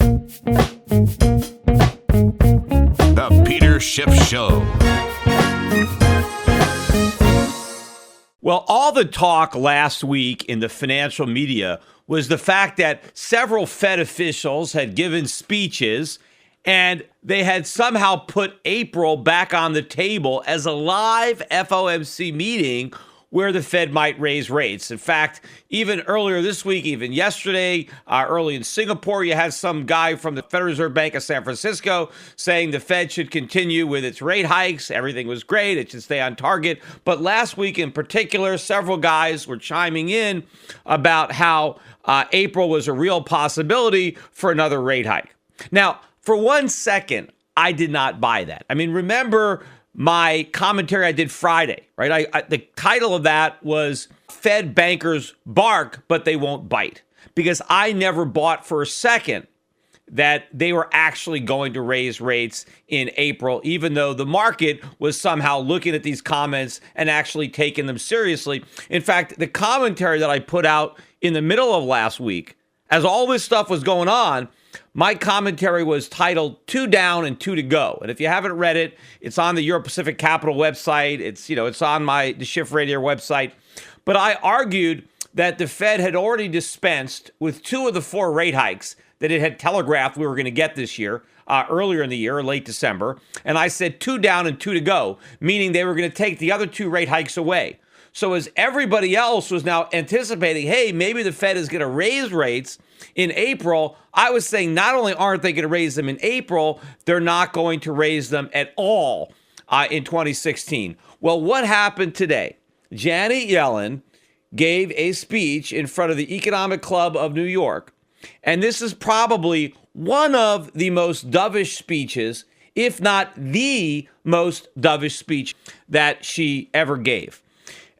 The Peter Schiff Show. Well, all the talk last week in the financial media was the fact that several Fed officials had given speeches and they had somehow put April back on the table as a live FOMC meeting where the Fed might raise rates. In fact, even earlier this week, even yesterday, early in Singapore, you had some guy from the Federal Reserve Bank of San Francisco saying the Fed should continue with its rate hikes. Everything was great. It should stay on target. But last week in particular, several guys were chiming in about how April was a real possibility for another rate hike. Now, for 1 second, I did not buy that. I mean, remember my commentary I did Friday, right? The title of that was Fed Bankers Bark, but They Won't Bite, because I never bought for a second that they were actually going to raise rates in April, even though the market was somehow looking at these comments and actually taking them seriously. In fact, the commentary that I put out in the middle of last week, as all this stuff was going on, my commentary was titled 2 Down and 2 to Go. And if you haven't read it, it's on the Euro Pacific Capital website. It's on the Schiff Radio website. But I argued that the Fed had already dispensed with 2 of the 4 rate hikes that it had telegraphed we were going to get this year, earlier in the year, late December. And I said 2 down and 2 to go, meaning they were going to take the other 2 rate hikes away. So as everybody else was now anticipating, hey, maybe the Fed is going to raise rates in April, I was saying not only aren't they going to raise them in April, they're not going to raise them at all in 2016. Well, what happened today? Janet Yellen gave a speech in front of the Economic Club of New York, and this is probably one of the most dovish speeches, if not the most dovish speech that she ever gave.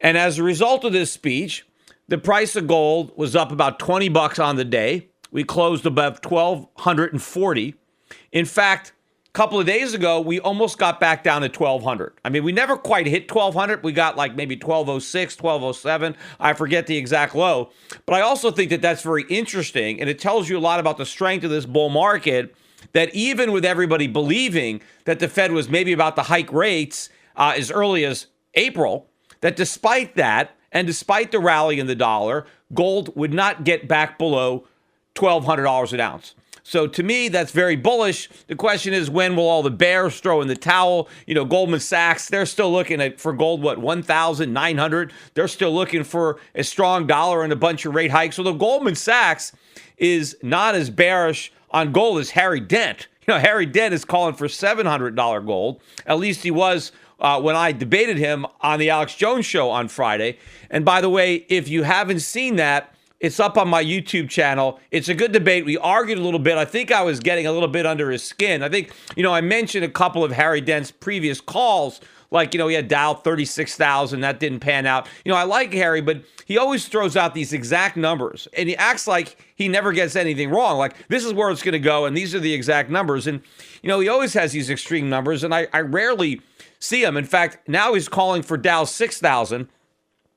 And as a result of this speech, the price of gold was up about $20 on the day. We closed above 1,240. In fact, a couple of days ago, we almost got back down to 1,200. I mean, we never quite hit 1,200. We got like maybe 1,206, 1,207. I forget the exact low. But I also think that that's very interesting, and it tells you a lot about the strength of this bull market, that even with everybody believing that the Fed was maybe about to hike rates as early as April, that despite that, and despite the rally in the dollar, gold would not get back below $1,200 an ounce. So to me, that's very bullish. The question is, when will all the bears throw in the towel? You know, Goldman Sachs, they're still looking for gold, 1,900. They're still looking for a strong dollar and a bunch of rate hikes. So the Goldman Sachs is not as bearish on gold as Harry Dent. You know, Harry Dent is calling for $700 gold. At least he was when I debated him on the Alex Jones show on Friday. And by the way, if you haven't seen that, it's up on my YouTube channel. It's a good debate. We argued a little bit. I think I was getting a little bit under his skin. I think, I mentioned a couple of Harry Dent's previous calls, like, he had Dow 36,000. That didn't pan out. I like Harry, but he always throws out these exact numbers, and he acts like he never gets anything wrong. Like, this is where it's going to go, and these are the exact numbers. And, he always has these extreme numbers, and I rarely see him. In fact, now he's calling for Dow 6,000.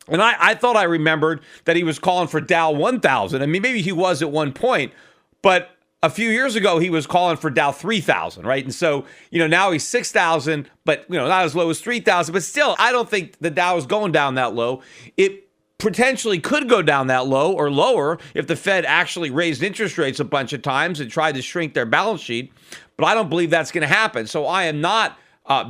And I thought I remembered that he was calling for Dow 1,000. I mean, maybe he was at one point, but a few years ago, he was calling for Dow 3,000, right? And so, now he's 6,000, but, not as low as 3,000. But still, I don't think the Dow is going down that low. It potentially could go down that low or lower if the Fed actually raised interest rates a bunch of times and tried to shrink their balance sheet. But I don't believe that's going to happen. So I am not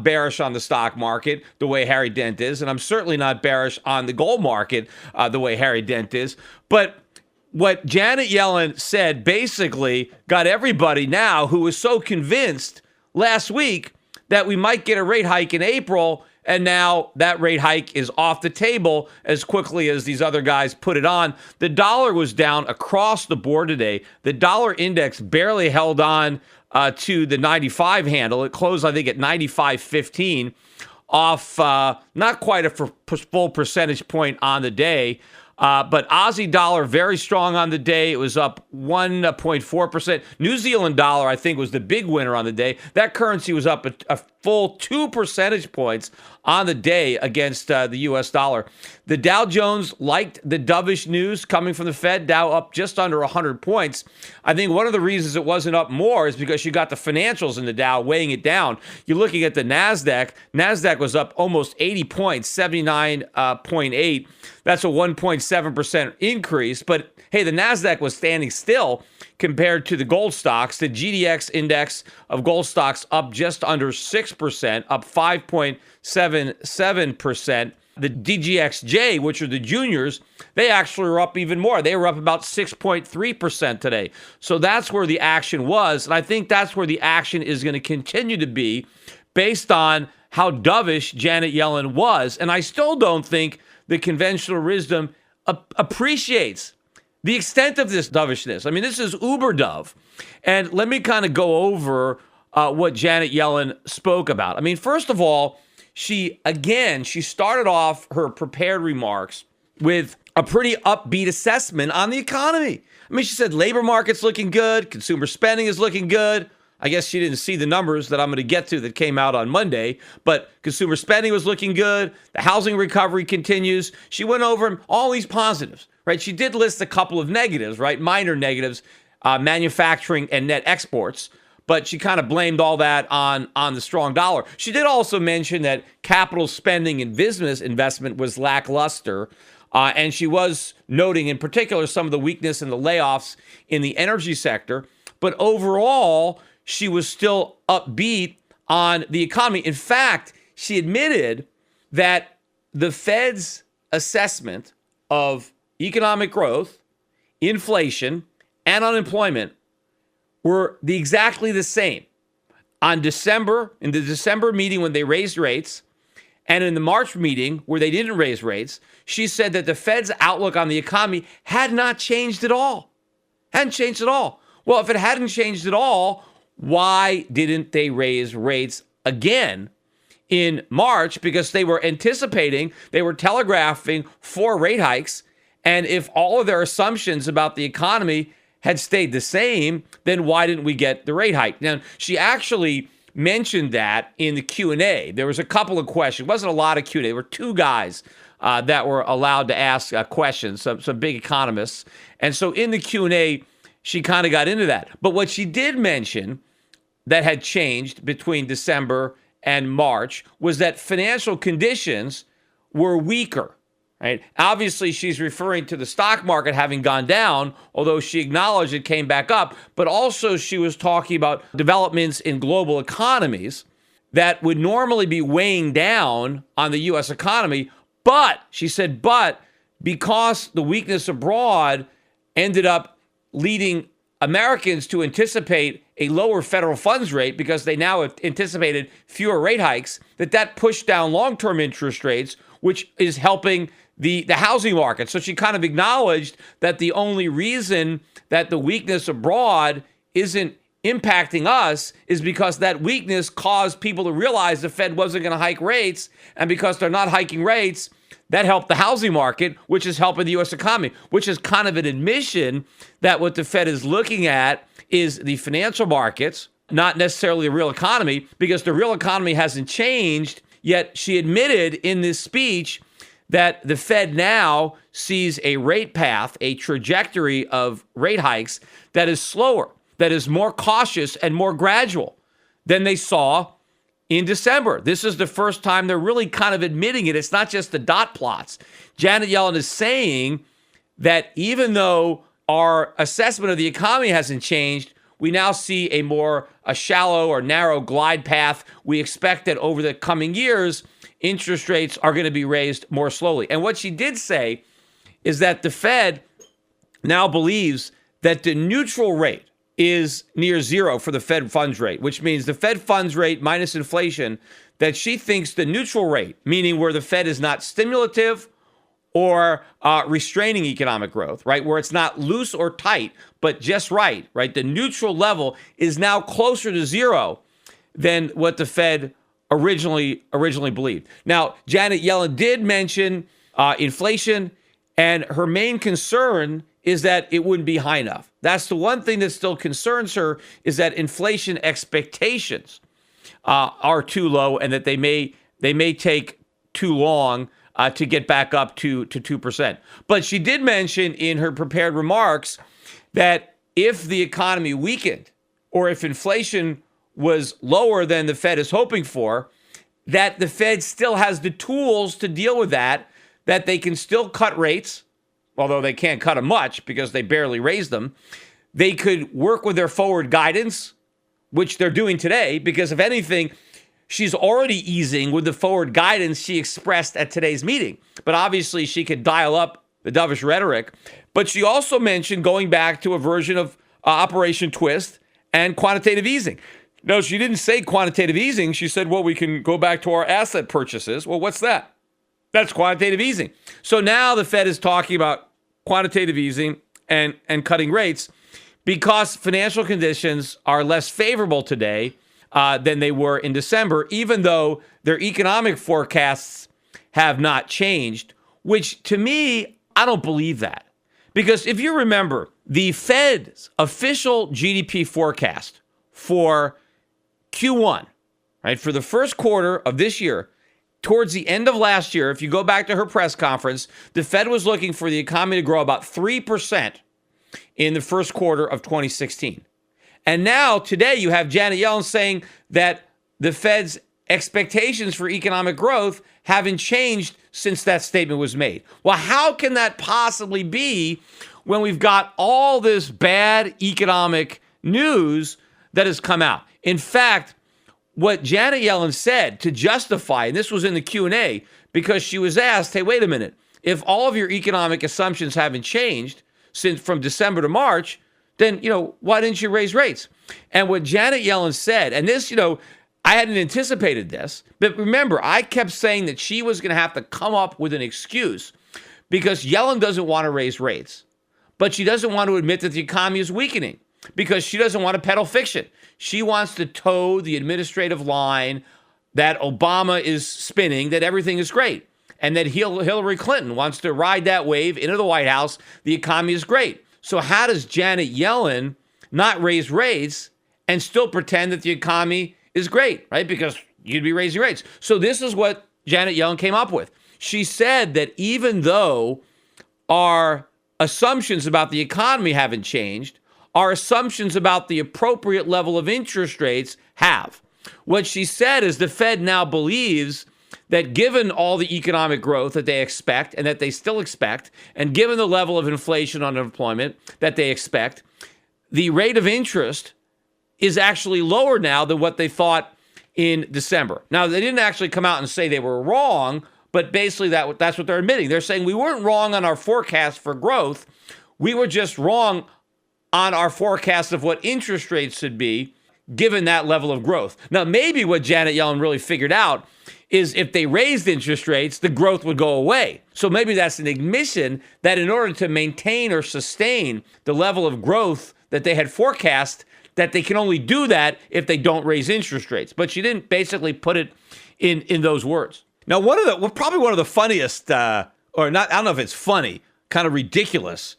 bearish on the stock market the way Harry Dent is, and I'm certainly not bearish on the gold market the way Harry Dent is. But what Janet Yellen said basically got everybody now who was so convinced last week that we might get a rate hike in April, and now that rate hike is off the table as quickly as these other guys put it on. The dollar was down across the board today. The dollar index barely held on to the 95 handle. It closed, I think, at 95.15, off not quite a full percentage point on the day. But Aussie dollar, very strong on the day. It was up 1.4%. New Zealand dollar, I think, was the big winner on the day. That currency was up a full 2 percentage points on the day against the U.S. dollar. The Dow Jones liked the dovish news coming from the Fed. Dow up just under 100 points. I think one of the reasons it wasn't up more is because you got the financials in the Dow weighing it down. You're looking at the NASDAQ. NASDAQ was up almost 80 points, 79.8. That's a 1.7% increase. But hey, the NASDAQ was standing still compared to the gold stocks. The GDX index of gold stocks up just under 6%, up 5.77%. The DGXJ, which are the juniors, they actually were up even more. They were up about 6.3% today. So that's where the action was. And I think that's where the action is going to continue to be based on how dovish Janet Yellen was. And I still don't think the conventional wisdom appreciates the extent of this dovishness. I mean, this is uber dove. And let me kind of go over what Janet Yellen spoke about. I mean, first of all, she started off her prepared remarks with a pretty upbeat assessment on the economy. I mean, she said labor market's looking good, consumer spending is looking good. I guess she didn't see the numbers that I'm going to get to that came out on Monday, but consumer spending was looking good. The housing recovery continues. She went over all these positives, right? She did list a couple of negatives, right? Minor negatives, manufacturing and net exports. But she kind of blamed all that on the strong dollar. She did also mention that capital spending and business investment was lackluster. And she was noting in particular some of the weakness in the layoffs in the energy sector. But overall, she was still upbeat on the economy. In fact, she admitted that the Fed's assessment of economic growth, inflation, and unemployment were exactly the same in the December meeting when they raised rates, and in the March meeting where they didn't raise rates. She said that the Fed's outlook on the economy had not changed at all. Hadn't changed at all. Well, if it hadn't changed at all, why didn't they raise rates again in March? Because they were anticipating, they were telegraphing 4 rate hikes, and if all of their assumptions about the economy had stayed the same, then why didn't we get the rate hike? Now, she actually mentioned that in the Q&A. There was a couple of questions. It wasn't a lot of Q&A. There were 2 guys that were allowed to ask questions, some big economists. And so in the Q&A, she kind of got into that. But what she did mention that had changed between December and March was that financial conditions were weaker. Right? Obviously, she's referring to the stock market having gone down, although she acknowledged it came back up. But also she was talking about developments in global economies that would normally be weighing down on the U.S. economy. But, she said, because the weakness abroad ended up leading Americans to anticipate a lower federal funds rate because they now have anticipated fewer rate hikes, that pushed down long-term interest rates, which is helping the housing market. So she kind of acknowledged that the only reason that the weakness abroad isn't impacting us is because that weakness caused people to realize the Fed wasn't going to hike rates. And because they're not hiking rates, that helped the housing market, which is helping the U.S. economy, which is kind of an admission that what the Fed is looking at is the financial markets, not necessarily the real economy, because the real economy hasn't changed. Yet she admitted in this speech that the Fed now sees a rate path, a trajectory of rate hikes that is slower, that is more cautious and more gradual than they saw in December. This is the first time they're really kind of admitting it. It's not just the dot plots. Janet Yellen is saying that even though our assessment of the economy hasn't changed, we now see a shallow or narrow glide path. We expect that over the coming years, interest rates are going to be raised more slowly. And what she did say is that the Fed now believes that the neutral rate is near zero for the Fed funds rate, which means the Fed funds rate minus inflation, that she thinks the neutral rate, meaning where the Fed is not stimulative or restraining economic growth, right? Where it's not loose or tight, but just right? The neutral level is now closer to zero than what the Fed originally believed. Now, Janet Yellen did mention inflation, and her main concern is that it wouldn't be high enough. That's the one thing that still concerns her, is that inflation expectations. are too low and that they may take too long to get back up to 2%. But she did mention in her prepared remarks that if the economy weakened or if inflation was lower than the Fed is hoping for, that the Fed still has the tools to deal with that they can still cut rates, although they can't cut them much because they barely raise them. They could work with their forward guidance, which they're doing today, because if anything, she's already easing with the forward guidance she expressed at today's meeting. But obviously, she could dial up the dovish rhetoric. But she also mentioned going back to a version of Operation Twist and quantitative easing. No, she didn't say quantitative easing. She said, well, we can go back to our asset purchases. Well, what's that? That's quantitative easing. So now the Fed is talking about quantitative easing and cutting rates because financial conditions are less favorable today than they were in December, even though their economic forecasts have not changed, which to me, I don't believe that. Because if you remember, the Fed's official GDP forecast for Q1, right, for the first quarter of this year, towards the end of last year, if you go back to her press conference, the Fed was looking for the economy to grow about 3% in the first quarter of 2016. And now, today, you have Janet Yellen saying that the Fed's expectations for economic growth haven't changed since that statement was made. Well, how can that possibly be when we've got all this bad economic news that has come out? In fact, what Janet Yellen said to justify, and this was in the Q&A, because she was asked, hey, wait a minute, if all of your economic assumptions haven't changed since from December to March, then, why didn't you raise rates? And what Janet Yellen said, and this, I hadn't anticipated this, but remember, I kept saying that she was going to have to come up with an excuse because Yellen doesn't want to raise rates, but she doesn't want to admit that the economy is weakening because she doesn't want to peddle fiction. She wants to toe the administrative line that Obama is spinning, that everything is great, and that Hillary Clinton wants to ride that wave into the White House. The economy is great. So how does Janet Yellen not raise rates and still pretend that the economy is great, right? Because you'd be raising rates. So this is what Janet Yellen came up with. She said that even though our assumptions about the economy haven't changed, our assumptions about the appropriate level of interest rates have. What she said is the Fed now believes that given all the economic growth that they expect and that they still expect, and given the level of inflation and unemployment that they expect, the rate of interest is actually lower now than what they thought in December. Now, they didn't actually come out and say they were wrong, but basically that's what they're admitting. They're saying we weren't wrong on our forecast for growth. We were just wrong on our forecast of what interest rates should be given that level of growth. Now, maybe what Janet Yellen really figured out is if they raised interest rates, the growth would go away. So maybe that's an admission that in order to maintain or sustain the level of growth that they had forecast, that they can only do that if they don't raise interest rates. But she didn't basically put it in those words. Now, probably one of the funniest, or not, I don't know if it's funny, kind of ridiculous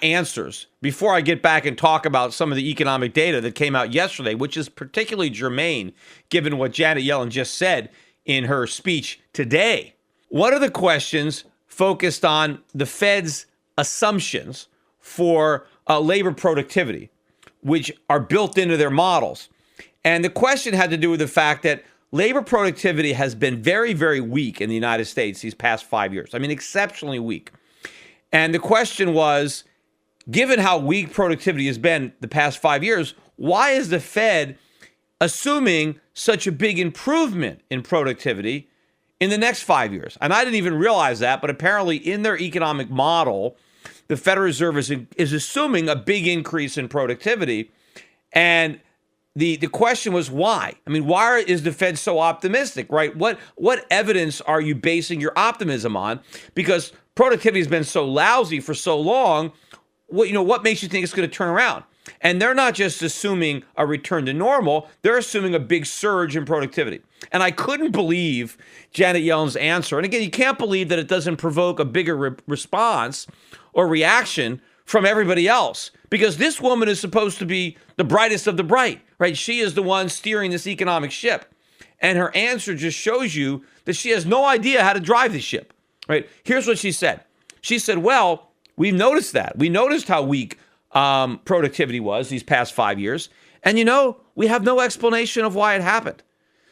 answers before I get back and talk about some of the economic data that came out yesterday, which is particularly germane given what Janet Yellen just said in her speech today. One of the questions focused on the Fed's assumptions for labor productivity, which are built into their models. And the question had to do with the fact that labor productivity has been very, very weak in the United States these past 5 years. I mean, exceptionally weak. And the question was, given how weak productivity has been the past 5 years, why is the Fed assuming such a big improvement in productivity in the next 5 years? And I didn't even realize that, but apparently in their economic model, the Federal Reserve is assuming a big increase in productivity. And the question was why? I mean, why is the Fed so optimistic, right? What evidence are you basing your optimism on? Because productivity has been so lousy for so long. What makes you think it's going to turn around? And they're not just assuming a return to normal, they're assuming a big surge in productivity. And I couldn't believe Janet Yellen's answer. And again, you can't believe that it doesn't provoke a bigger response or reaction from everybody else, because this woman is supposed to be the brightest of the bright, right? She is the one steering this economic ship. And her answer just shows you that she has no idea how to drive the ship, right? Here's what she said. She said, well, we've noticed that. We noticed how weak productivity was these past 5 years. And, we have no explanation of why it happened.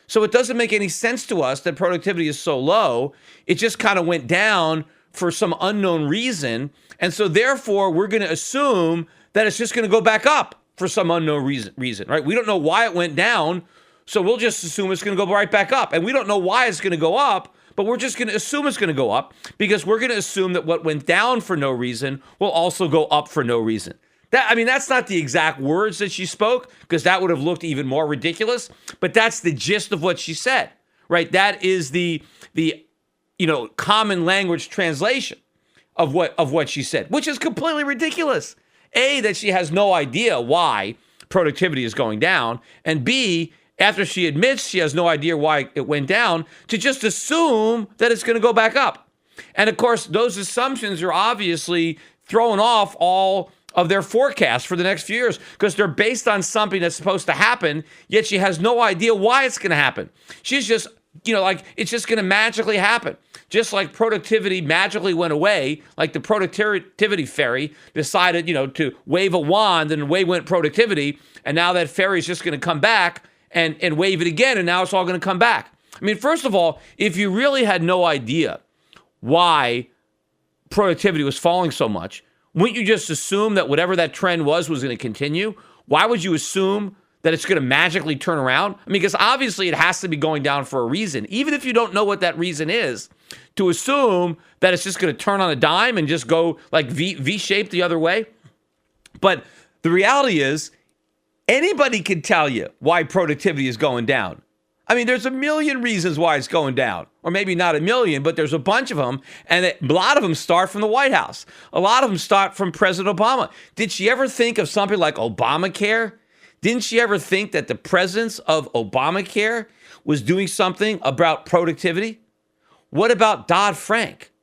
So it doesn't make any sense to us that productivity is so low. It just kind of went down for some unknown reason. And so therefore, we're going to assume that it's just going to go back up for some unknown reason, right? We don't know why it went down, so we'll just assume it's going to go right back up. And we don't know why it's going to go up, but we're just going to assume it's going to go up because we're going to assume that what went down for no reason will also go up for no reason. That's not the exact words that she spoke, because that would have looked even more ridiculous, but that's the gist of what she said, right? That is the common language translation of what she said, which is completely ridiculous. A, that she has no idea why productivity is going down, and B, after she admits she has no idea why it went down, to just assume that it's going to go back up. And of course, those assumptions are obviously throwing off all of their forecast for the next few years, because they're based on something that's supposed to happen, yet she has no idea why it's going to happen. She's just, it's just going to magically happen. Just like productivity magically went away, like the productivity fairy decided, to wave a wand, and away went productivity, and now that fairy is just going to come back and wave it again, and now it's all going to come back. First of all, if you really had no idea why productivity was falling so much, wouldn't you just assume that whatever that trend was going to continue? Why would you assume that it's going to magically turn around? Because obviously it has to be going down for a reason. Even if you don't know what that reason is, to assume that it's just going to turn on a dime and just go like V-shaped the other way. But the reality is, anybody can tell you why productivity is going down. There's a million reasons why it's going down. Or maybe not a million, but there's a bunch of them. And a lot of them start from the White House. A lot of them start from President Obama. Did she ever think of something like Obamacare? Didn't she ever think that the presence of Obamacare was doing something about productivity? What about Dodd-Frank?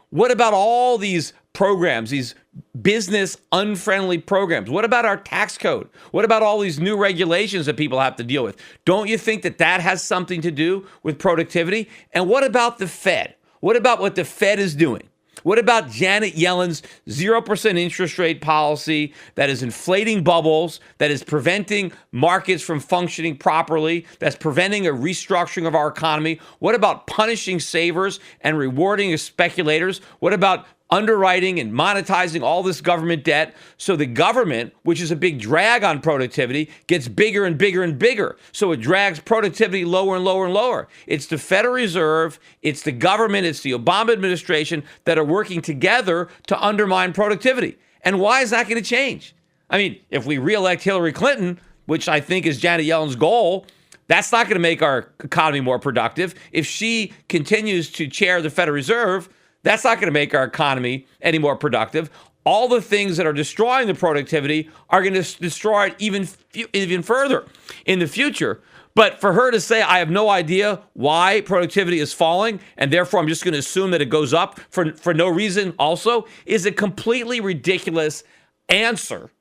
What about all these programs, these business unfriendly programs? What about our tax code? What about all these new regulations that people have to deal with? Don't you think that has something to do with productivity? And what about the Fed? What about what the Fed is doing? What about Janet Yellen's 0% interest rate policy that is inflating bubbles, that is preventing markets from functioning properly, that's preventing a restructuring of our economy? What about punishing savers and rewarding speculators? What about underwriting and monetizing all this government debt so the government, which is a big drag on productivity, gets bigger and bigger and bigger? So it drags productivity lower and lower and lower. It's the Federal Reserve, it's the government, it's the Obama administration that are working together to undermine productivity. And why is that going to change? If we reelect Hillary Clinton, which I think is Janet Yellen's goal, that's not going to make our economy more productive. If she continues to chair the Federal Reserve, that's not going to make our economy any more productive. All the things that are destroying the productivity are going to destroy it even further in the future. But for her to say, I have no idea why productivity is falling, and therefore I'm just going to assume that it goes up for no reason also, is a completely ridiculous answer.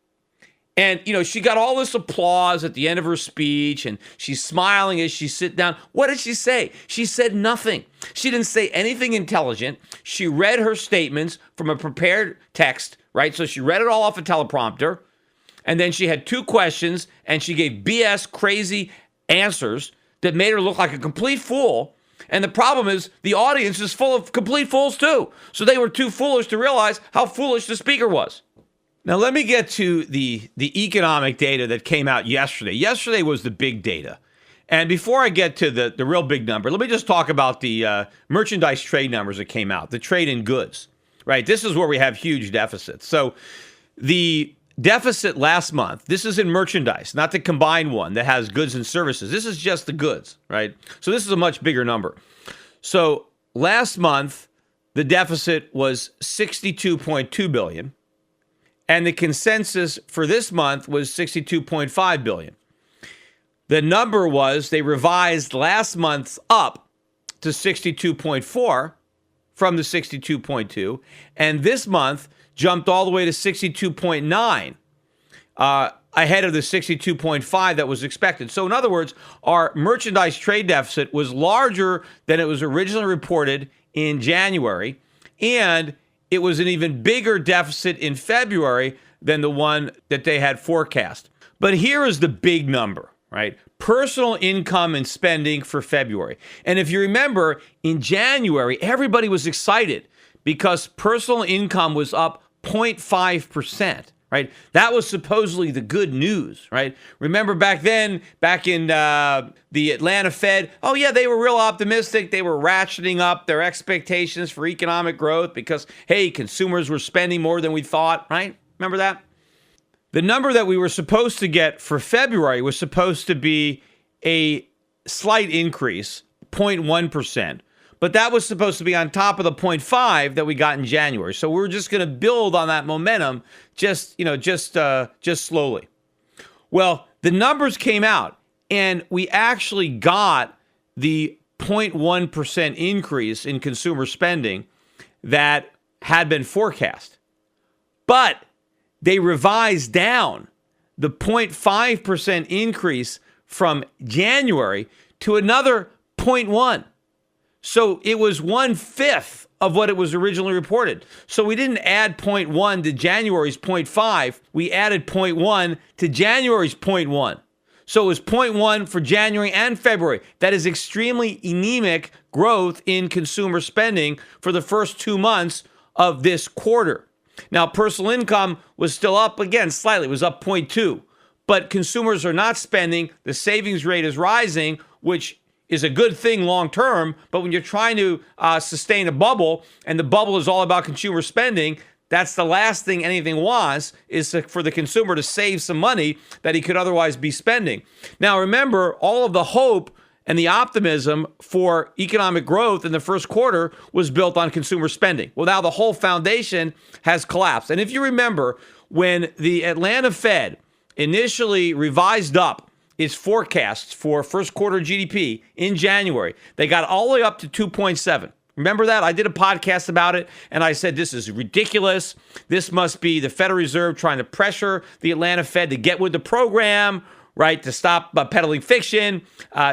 And, she got all this applause at the end of her speech, and she's smiling as she sits down. What did she say? She said nothing. She didn't say anything intelligent. She read her statements from a prepared text, right? So she read it all off a teleprompter, and then she had two questions, and she gave BS crazy answers that made her look like a complete fool. And the problem is the audience is full of complete fools too. So they were too foolish to realize how foolish the speaker was. Now, let me get to the economic data that came out yesterday. Yesterday was the big data. And before I get to the real big number, let me just talk about the merchandise trade numbers that came out, the trade in goods, right? This is where we have huge deficits. So the deficit last month, this is in merchandise, not the combined one that has goods and services. This is just the goods, right? So this is a much bigger number. So last month, the deficit was $62.2 billion. And the consensus for this month was $62.5 billion. The number was, they revised last month's up to 62.4 from the 62.2, and this month jumped all the way to 62.9. ahead of the 62.5 that was expected. So in other words, our merchandise trade deficit was larger than it was originally reported in January, and it was an even bigger deficit in February than the one that they had forecast. But here is the big number, right? Personal income and spending for February. And if you remember, in January, everybody was excited because personal income was up 0.5%. Right? That was supposedly the good news, right? Remember back then, back in the Atlanta Fed, oh yeah, they were real optimistic. They were ratcheting up their expectations for economic growth because, hey, consumers were spending more than we thought, right? Remember that? The number that we were supposed to get for February was supposed to be a slight increase, 0.1%. But that was supposed to be on top of the 0.5 that we got in January. So we're just going to build on that momentum just slowly. Well, the numbers came out and we actually got the 0.1% increase in consumer spending that had been forecast. But they revised down the 0.5% increase from January to another 0.1. So it was 1/5 of what it was originally reported. So we didn't add 0.1 to January's 0.5. We added 0.1 to January's 0.1. So it was 0.1 for January and February. That is extremely anemic growth in consumer spending for the first 2 months of this quarter. Now, personal income was still up again slightly. It was up 0.2. But consumers are not spending. The savings rate is rising, which is a good thing long term, but when you're trying to sustain a bubble, and the bubble is all about consumer spending, that's the last thing anything wants, is for the consumer to save some money that he could otherwise be spending. Now remember, all of the hope and the optimism for economic growth in the first quarter was built on consumer spending. Well, now the whole foundation has collapsed. And if you remember, when the Atlanta Fed initially revised up its forecasts for first quarter GDP in January, they got all the way up to 2.7. Remember that? I did a podcast about it, and I said, this is ridiculous. This must be the Federal Reserve trying to pressure the Atlanta Fed to get with the program, right, to stop peddling fiction,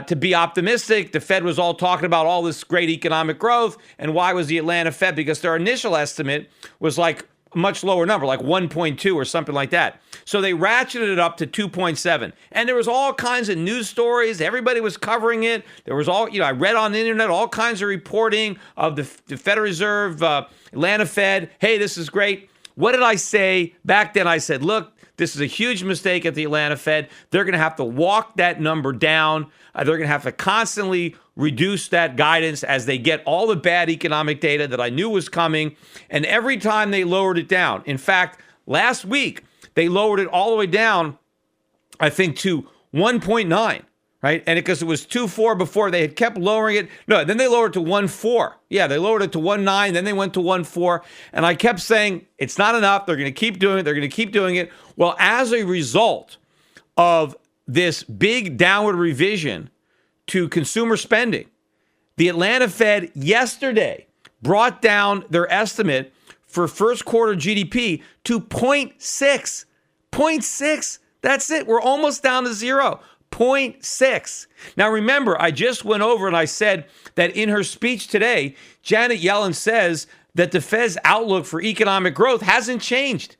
to be optimistic. The Fed was all talking about all this great economic growth, and why was the Atlanta Fed? Because their initial estimate was like a much lower number, like 1.2 or something like that. So they ratcheted it up to 2.7. And there was all kinds of news stories. Everybody was covering it. There was I read on the internet all kinds of reporting of the Federal Reserve, Atlanta Fed. Hey, this is great. What did I say back then? I said, look, this is a huge mistake at the Atlanta Fed. They're going to have to walk that number down. They're going to have to constantly reduce that guidance as they get all the bad economic data that I knew was coming. And every time they lowered it down, in fact, last week, they lowered it all the way down, I think, to 1.9, right? And because it was 2.4 before, they had kept lowering it. No, then they lowered it to 1.4. Yeah, they lowered it to 1.9, then they went to 1.4. And I kept saying, it's not enough. They're going to keep doing it. They're going to keep doing it. Well, as a result of this big downward revision to consumer spending, the Atlanta Fed yesterday brought down their estimate for first quarter GDP to 0.6. 0.6. That's it. We're almost down to zero. 0.6. Now remember, I just went over and I said that in her speech today, Janet Yellen says that the Fed's outlook for economic growth hasn't changed.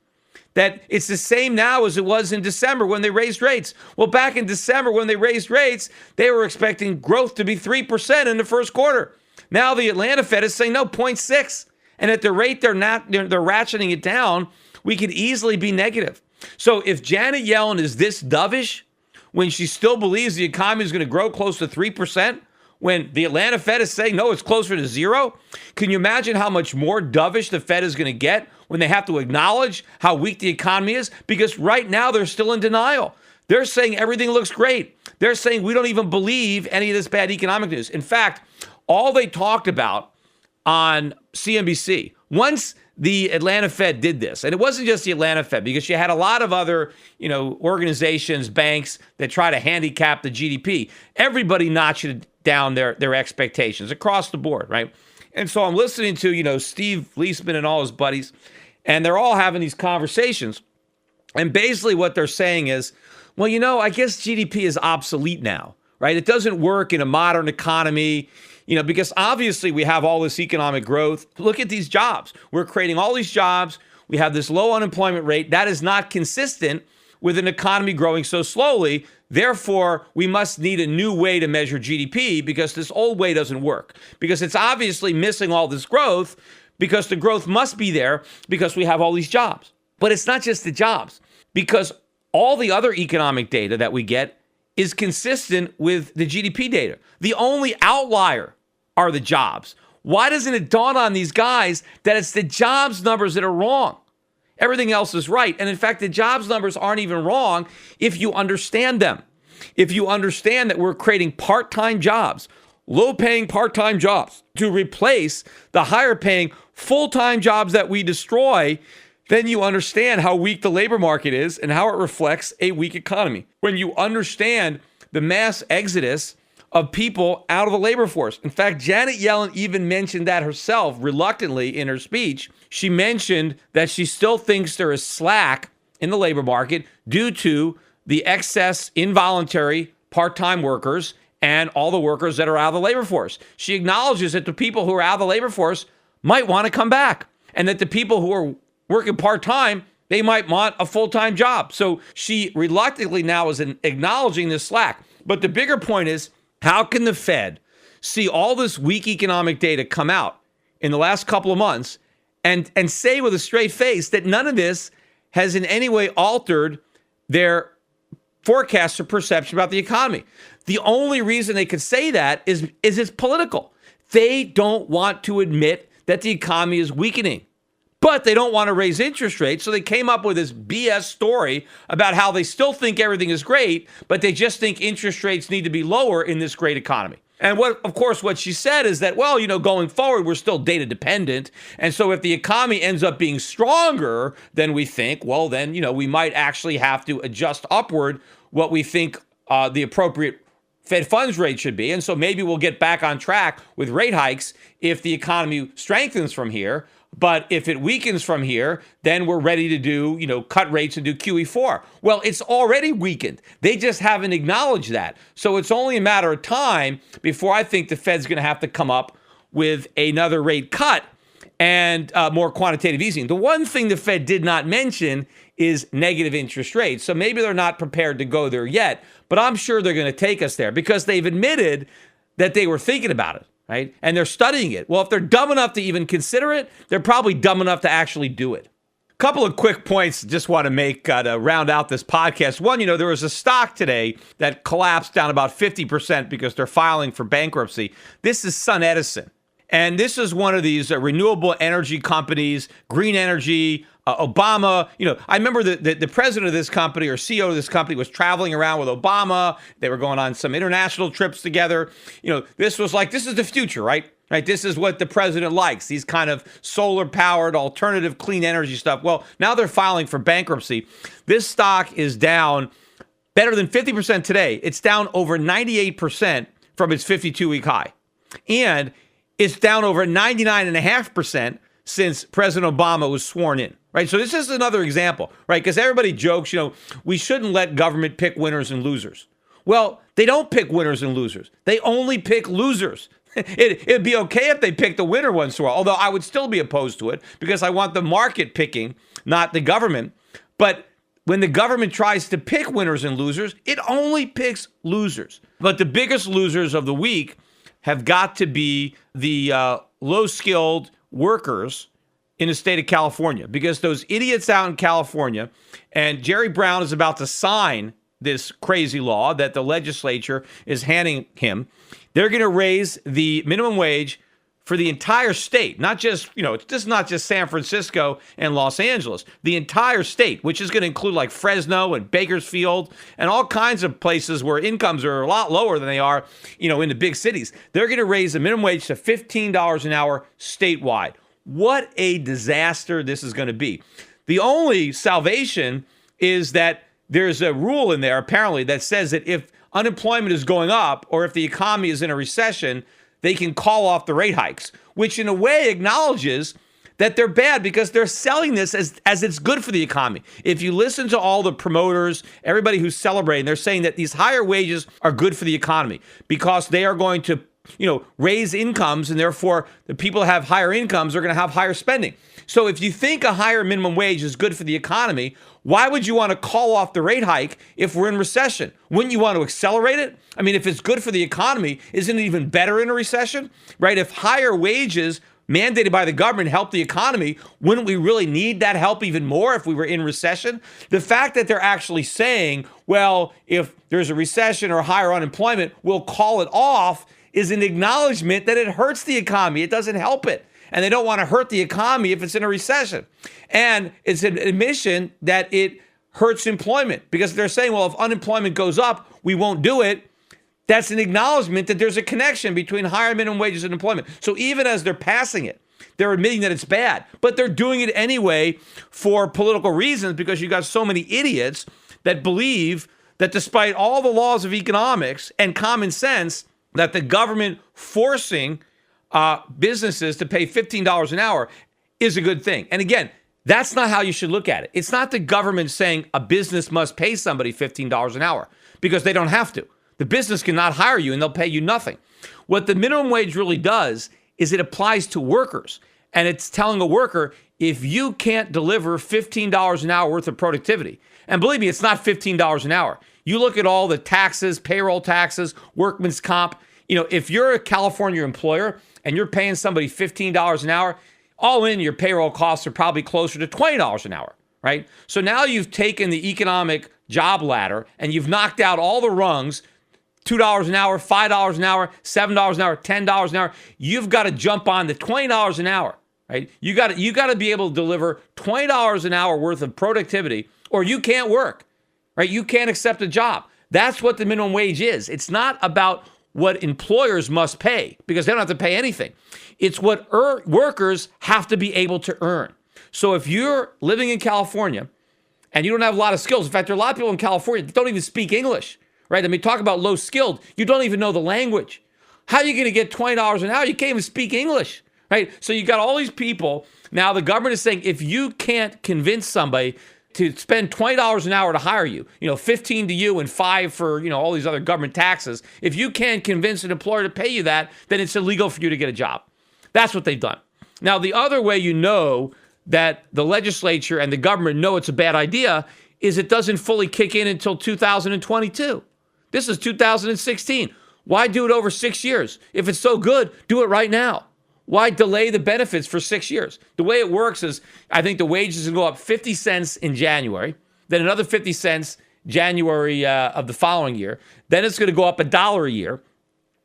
That it's the same now as it was in December when they raised rates. Well, back in December when they raised rates, they were expecting growth to be 3% in the first quarter. Now the Atlanta Fed is saying, no, 0.6. And at the rate they're ratcheting it down, we could easily be negative. So if Janet Yellen is this dovish, when she still believes the economy is going to grow close to 3%, when the Atlanta Fed is saying, no, it's closer to zero, can you imagine how much more dovish the Fed is going to get when they have to acknowledge how weak the economy is? Because right now they're still in denial. They're saying everything looks great. They're saying we don't even believe any of this bad economic news. In fact, all they talked about on CNBC, once the Atlanta Fed did this, and it wasn't just the Atlanta Fed, because you had a lot of other, organizations, banks that try to handicap the GDP. Everybody notched down their expectations across the board, right? And so I'm listening to, Steve Leisman and all his buddies, and they're all having these conversations. And basically what they're saying is, well, I guess GDP is obsolete now, right? It doesn't work in a modern economy, because obviously we have all this economic growth. Look at these jobs. We're creating all these jobs. We have this low unemployment rate. That is not consistent with an economy growing so slowly. Therefore, we must need a new way to measure GDP because this old way doesn't work, because it's obviously missing all this growth, because the growth must be there because we have all these jobs. But it's not just the jobs, because all the other economic data that we get is consistent with the GDP data. The only outlier are the jobs. Why doesn't it dawn on these guys that it's the jobs numbers that are wrong? Everything else is right. And in fact, the jobs numbers aren't even wrong if you understand them. If you understand that we're creating part-time jobs, low-paying part-time jobs to replace the higher-paying full-time jobs that we destroy, then you understand how weak the labor market is and how it reflects a weak economy. When you understand the mass exodus of people out of the labor force. In fact, Janet Yellen even mentioned that herself reluctantly in her speech. She mentioned that she still thinks there is slack in the labor market due to the excess involuntary part-time workers and all the workers that are out of the labor force. She acknowledges that the people who are out of the labor force might want to come back, and that the people who are working part-time, they might want a full-time job. So she reluctantly now is acknowledging this slack. But the bigger point is, how can the Fed see all this weak economic data come out in the last couple of months and say with a straight face that none of this has in any way altered their forecast or perception about the economy? The only reason they could say that is it's political. They don't want to admit that the economy is weakening, but they don't want to raise interest rates. So they came up with this BS story about how they still think everything is great, but they just think interest rates need to be lower in this great economy. And what she said is that, well, going forward, we're still data dependent. And so if the economy ends up being stronger than we think, well, then, we might actually have to adjust upward what we think the appropriate Fed funds rate should be. And so maybe we'll get back on track with rate hikes if the economy strengthens from here. But if it weakens from here, then we're ready to do, cut rates and do QE4. Well, it's already weakened. They just haven't acknowledged that. So it's only a matter of time before I think the Fed's going to have to come up with another rate cut and more quantitative easing. The one thing the Fed did not mention is negative interest rates. So maybe they're not prepared to go there yet, but I'm sure they're going to take us there because they've admitted that they were thinking about it. Right? And they're studying it. Well, if they're dumb enough to even consider it, they're probably dumb enough to actually do it. A couple of quick points just want to make to round out this podcast. One, there was a stock today that collapsed down about 50% because they're filing for bankruptcy. This is SunEdison. And this is one of these renewable energy companies, green energy, Obama. I remember the president of this company or CEO of this company was traveling around with Obama. They were going on some international trips together. This was like, this is the future, right? Right. This is what the president likes. These kind of solar powered alternative clean energy stuff. Well, now they're filing for bankruptcy. This stock is down better than 50% today. It's down over 98% from its 52-week high. And it's down over 99.5% since President Obama was sworn in, right? So this is another example, right? Because everybody jokes, we shouldn't let government pick winners and losers. Well, they don't pick winners and losers. They only pick losers. It'd be okay if they picked the winner once in a while, although I would still be opposed to it because I want the market picking, not the government. But when the government tries to pick winners and losers, it only picks losers. But the biggest losers of the week have got to be the low-skilled workers in the state of California, because those idiots out in California, and Jerry Brown is about to sign this crazy law that the legislature is handing him. They're going to raise the minimum wage for the entire state, not just, it's not just San Francisco and Los Angeles, the entire state, which is going to include like Fresno and Bakersfield and all kinds of places where incomes are a lot lower than they are, in the big cities. They're going to raise the minimum wage to $15 an hour statewide. What a disaster this is going to be. The only salvation is that there's a rule in there, apparently, that says that if unemployment is going up or if the economy is in a recession, they can call off the rate hikes, which in a way acknowledges that they're bad because they're selling this as it's good for the economy. If you listen to all the promoters, everybody who's celebrating, they're saying that these higher wages are good for the economy because they are going to, raise incomes, and therefore the people who have higher incomes are going to have higher spending. So if you think a higher minimum wage is good for the economy, why would you want to call off the rate hike if we're in recession? Wouldn't you want to accelerate it? I mean, if it's good for the economy, isn't it even better in a recession, right? If higher wages mandated by the government help the economy, wouldn't we really need that help even more if we were in recession? The fact that they're actually saying, well, if there's a recession or higher unemployment, we'll call it off, is an acknowledgement that it hurts the economy. It doesn't help it. And they don't want to hurt the economy if it's in a recession. And it's an admission that it hurts employment because they're saying, well, if unemployment goes up, we won't do it. That's an acknowledgement that there's a connection between higher minimum wages and employment. So even as they're passing it, they're admitting that it's bad, but they're doing it anyway for political reasons because you've got so many idiots that believe that despite all the laws of economics and common sense, that the government forcing businesses to pay $15 an hour is a good thing. And again, that's not how you should look at it. It's not the government saying a business must pay somebody $15 an hour because they don't have to. The business cannot hire you and they'll pay you nothing. What the minimum wage really does is it applies to workers. And it's telling a worker, if you can't deliver $15 an hour worth of productivity, and believe me, it's not $15 an hour. You look at all the taxes, payroll taxes, workman's comp. If you're a California employer and you're paying somebody $15 an hour, all in your payroll costs are probably closer to $20 an hour, right? So now you've taken the economic job ladder and you've knocked out all the rungs, $2 an hour, $5 an hour, $7 an hour, $10 an hour. You've got to jump on the $20 an hour, right? You got to be able to deliver $20 an hour worth of productivity or you can't work, right? You can't accept a job. That's what the minimum wage is. It's not about what employers must pay because they don't have to pay anything. It's what workers have to be able to earn. So if you're living in California and you don't have a lot of skills, in fact, there are a lot of people in California that don't even speak English, right? I mean, talk about low skilled. You don't even know the language. How are you going to get $20 an hour? You can't even speak English, right? So you got all these people. Now the government is saying if you can't convince somebody to spend $20 an hour to hire you, 15 to you and 5 for, all these other government taxes. If you can't convince an employer to pay you that, then it's illegal for you to get a job. That's what they've done. Now, the other way you know that the legislature and the government know it's a bad idea is it doesn't fully kick in until 2022. This is 2016. Why do it over 6 years? If it's so good, do it right now. Why delay the benefits for 6 years? The way it works is I think the wages will go up 50 cents in January, then another 50 cents January of the following year. Then it's going to go up $1 a year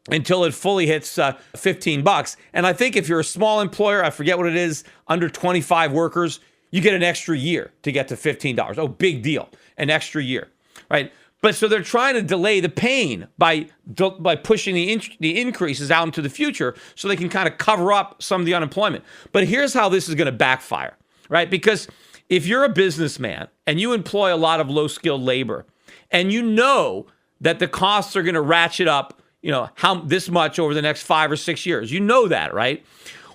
until it fully hits $15. And I think if you're a small employer, I forget what it is, under 25 workers, you get an extra year to get to $15. Oh, big deal. An extra year, right? But so they're trying to delay the pain by pushing the increases out into the future so they can kind of cover up some of the unemployment. But here's how this is going to backfire, right? Because if you're a businessman and you employ a lot of low-skilled labor and you know that the costs are going to ratchet up, this much over the next 5 or 6 years, you know that, right?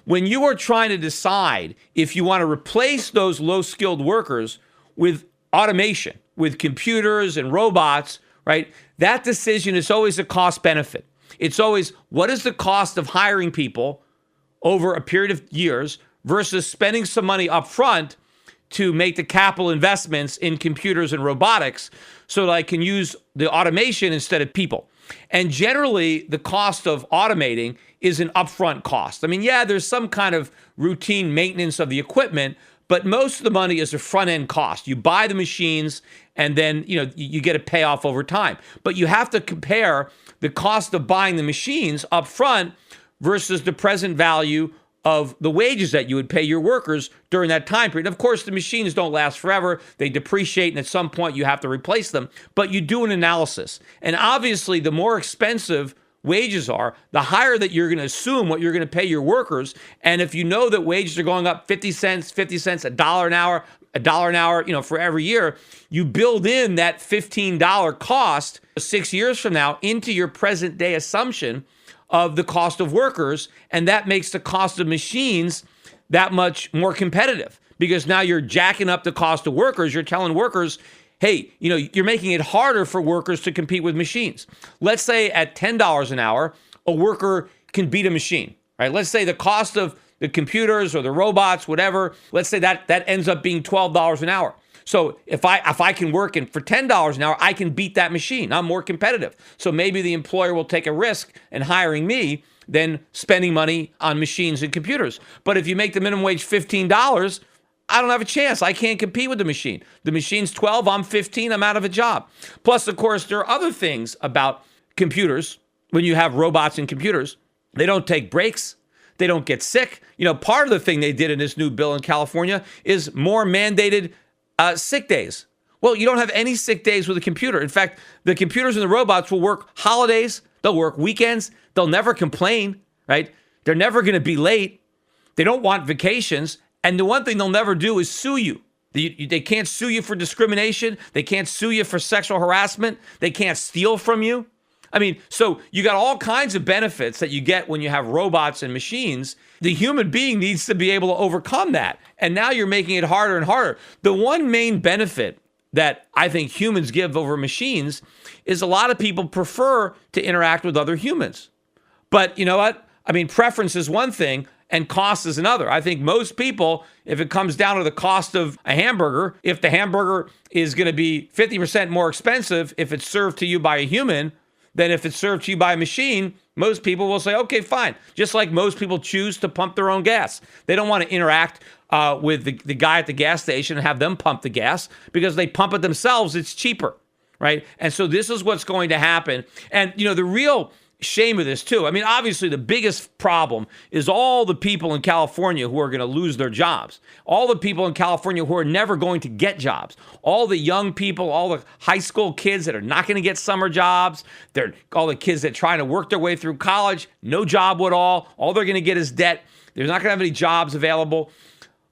When you are trying to decide if you want to replace those low-skilled workers with automation, with computers and robots, right? That decision is always a cost benefit. It's always what is the cost of hiring people over a period of years versus spending some money up front to make the capital investments in computers and robotics so that I can use the automation instead of people. And generally, the cost of automating is an upfront cost. I mean, yeah, there's some kind of routine maintenance of the equipment, but most of the money is a front-end cost. You buy the machines, and then you get a payoff over time. But you have to compare the cost of buying the machines up front versus the present value of the wages that you would pay your workers during that time period. Of course, the machines don't last forever. They depreciate, and at some point you have to replace them. But you do an analysis. And obviously, the more expensive wages are, the higher that you're going to assume what you're going to pay your workers. And if you know that wages are going up 50 cents, $1 an hour, for every year, you build in that $15 cost 6 years from now into your present day assumption of the cost of workers. And that makes the cost of machines that much more competitive because now you're jacking up the cost of workers. You're telling workers, hey, you're making it harder for workers to compete with machines. Let's say at $10 an hour, a worker can beat a machine, right? Let's say the cost of the computers or the robots, whatever, let's say that ends up being $12 an hour. So if I can work for $10 an hour, I can beat that machine. I'm more competitive. So maybe the employer will take a risk in hiring me than spending money on machines and computers. But if you make the minimum wage $15, I don't have a chance. I can't compete with the machine. The machine's 12, I'm 15, I'm out of a job. Plus, of course, there are other things about computers. When you have robots and computers, they don't take breaks. They don't get sick. Part of the thing they did in this new bill in California is more mandated sick days. Well, you don't have any sick days with a computer. In fact, the computers and the robots will work holidays. They'll work weekends. They'll never complain, right? They're never going to be late. They don't want vacations. And the one thing they'll never do is sue you. They can't sue you for discrimination. They can't sue you for sexual harassment. They can't steal from you. So you got all kinds of benefits that you get when you have robots and machines. The human being needs to be able to overcome that. And now you're making it harder and harder. The one main benefit that I think humans give over machines is a lot of people prefer to interact with other humans. But you know what? Preference is one thing and cost is another. I think most people, if it comes down to the cost of a hamburger, if the hamburger is going to be 50% more expensive if it's served to you by a human than if it's served to you by a machine, most people will say, okay, fine. Just like most people choose to pump their own gas. They don't want to interact with the guy at the gas station and have them pump the gas because they pump it themselves. It's cheaper, right? And so this is what's going to happen. And, the real shame of this too. Obviously the biggest problem is all the people in California who are going to lose their jobs. All the people in California who are never going to get jobs. All the young people, all the high school kids that are not going to get summer jobs. All the kids that are trying to work their way through college, no job at all. All they're going to get is debt. They're not going to have any jobs available.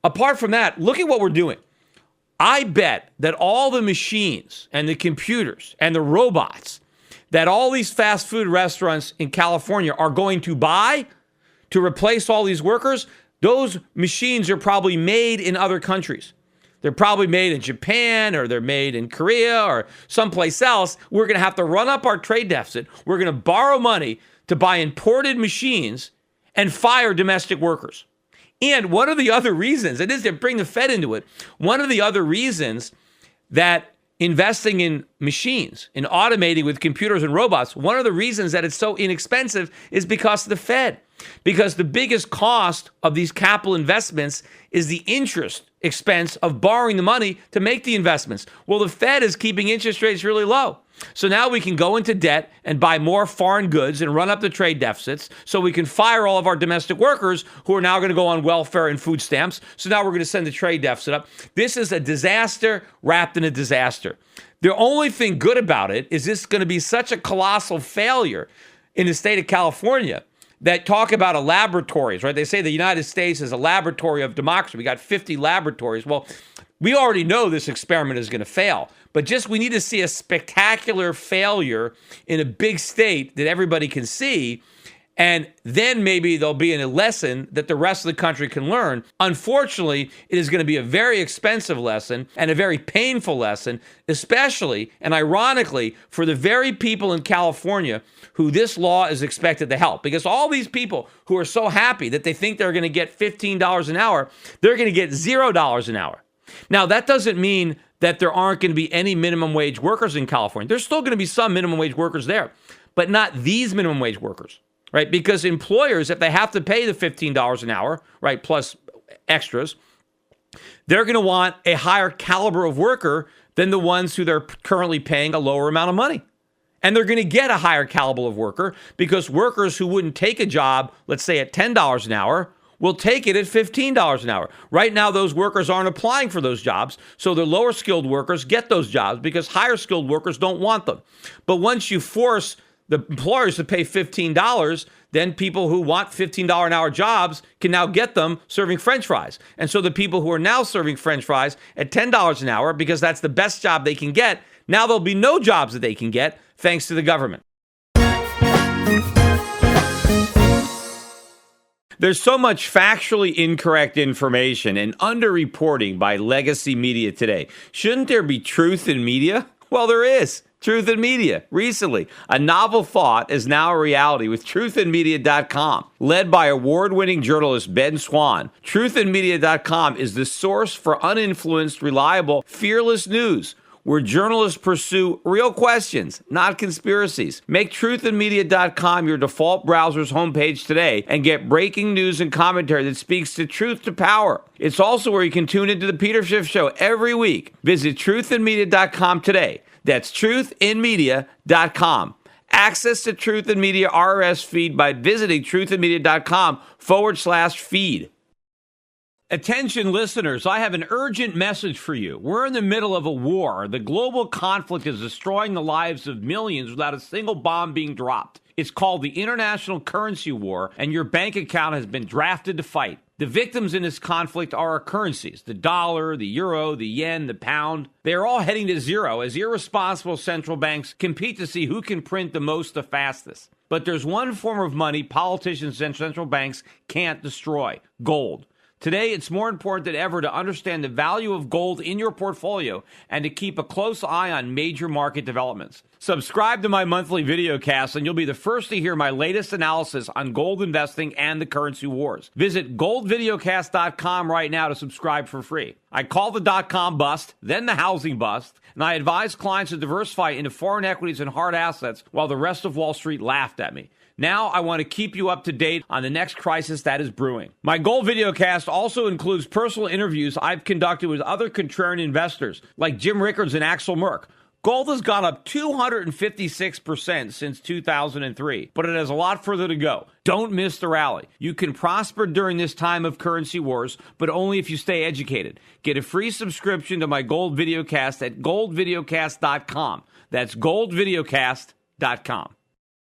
Apart from that, look at what we're doing. I bet that all the machines and the computers and the robots that all these fast food restaurants in California are going to buy to replace all these workers, those machines are probably made in other countries. They're probably made in Japan or they're made in Korea or someplace else. We're going to have to run up our trade deficit. We're going to borrow money to buy imported machines and fire domestic workers. And one of the other reasons, and this is to bring the Fed into it, one of the other reasons that investing in machines, in automating with computers and robots, one of the reasons that it's so inexpensive is because of the Fed. Because the biggest cost of these capital investments is the interest expense of borrowing the money to make the investments. Well, the Fed is keeping interest rates really low. So now we can go into debt and buy more foreign goods and run up the trade deficits so we can fire all of our domestic workers who are now going to go on welfare and food stamps. So now we're going to send the trade deficit up. This is a disaster wrapped in a disaster. The only thing good about it is this is going to be such a colossal failure in the state of California that talk about a laboratories, right? They say the United States is a laboratory of democracy. We got 50 laboratories. Well, we already know this experiment is going to fail, but just we need to see a spectacular failure in a big state that everybody can see, and then maybe there'll be a lesson that the rest of the country can learn. Unfortunately, it is going to be a very expensive lesson and a very painful lesson, especially and ironically for the very people in California who this law is expected to help. Because all these people who are so happy that they think they're going to get $15 an hour, they're going to get $0 an hour. Now, that doesn't mean that there aren't going to be any minimum wage workers in California. There's still going to be some minimum wage workers there, but not these minimum wage workers, right? Because employers, if they have to pay the $15 an hour, right, plus extras, they're going to want a higher caliber of worker than the ones who they're currently paying a lower amount of money. And they're going to get a higher caliber of worker because workers who wouldn't take a job, let's say at $10 an hour, will take it at $15 an hour. Right now, those workers aren't applying for those jobs, so the lower skilled workers get those jobs because higher skilled workers don't want them. But once you force the employers to pay $15, then people who want $15 an hour jobs can now get them serving French fries. And so the people who are now serving French fries at $10 an hour, because that's the best job they can get, now there'll be no jobs that they can get thanks to the government. There's so much factually incorrect information and underreporting by legacy media today. Shouldn't there be truth in media? Well, there is. Truth in Media. Recently, a novel thought is now a reality with truthinmedia.com. Led by award-winning journalist Ben Swan, truthinmedia.com is the source for uninfluenced, reliable, fearless news, where journalists pursue real questions, not conspiracies. Make truthinmedia.com your default browser's homepage today and get breaking news and commentary that speaks the truth to power. It's also where you can tune into the Peter Schiff Show every week. Visit truthinmedia.com today. That's truthinmedia.com. Access to Truth in Media RSS feed by visiting truthinmedia.com/feed. Attention listeners, I have an urgent message for you. We're in the middle of a war. The global conflict is destroying the lives of millions without a single bomb being dropped. It's called the International Currency War, and your bank account has been drafted to fight. The victims in this conflict are our currencies, the dollar, the euro, the yen, the pound. They are all heading to zero as irresponsible central banks compete to see who can print the most the fastest. But there's one form of money politicians and central banks can't destroy: gold. Today, it's more important than ever to understand the value of gold in your portfolio and to keep a close eye on major market developments. Subscribe to my monthly videocast and you'll be the first to hear my latest analysis on gold investing and the currency wars. Visit goldvideocast.com right now to subscribe for free. I call the dot-com bust, then the housing bust, and I advise clients to diversify into foreign equities and hard assets while the rest of Wall Street laughed at me. Now I want to keep you up to date on the next crisis that is brewing. My Gold Videocast also includes personal interviews I've conducted with other contrarian investors like Jim Rickards and Axel Merck. Gold has gone up 256% since 2003, but it has a lot further to go. Don't miss the rally. You can prosper during this time of currency wars, but only if you stay educated. Get a free subscription to my Gold Videocast at goldvideocast.com. That's goldvideocast.com.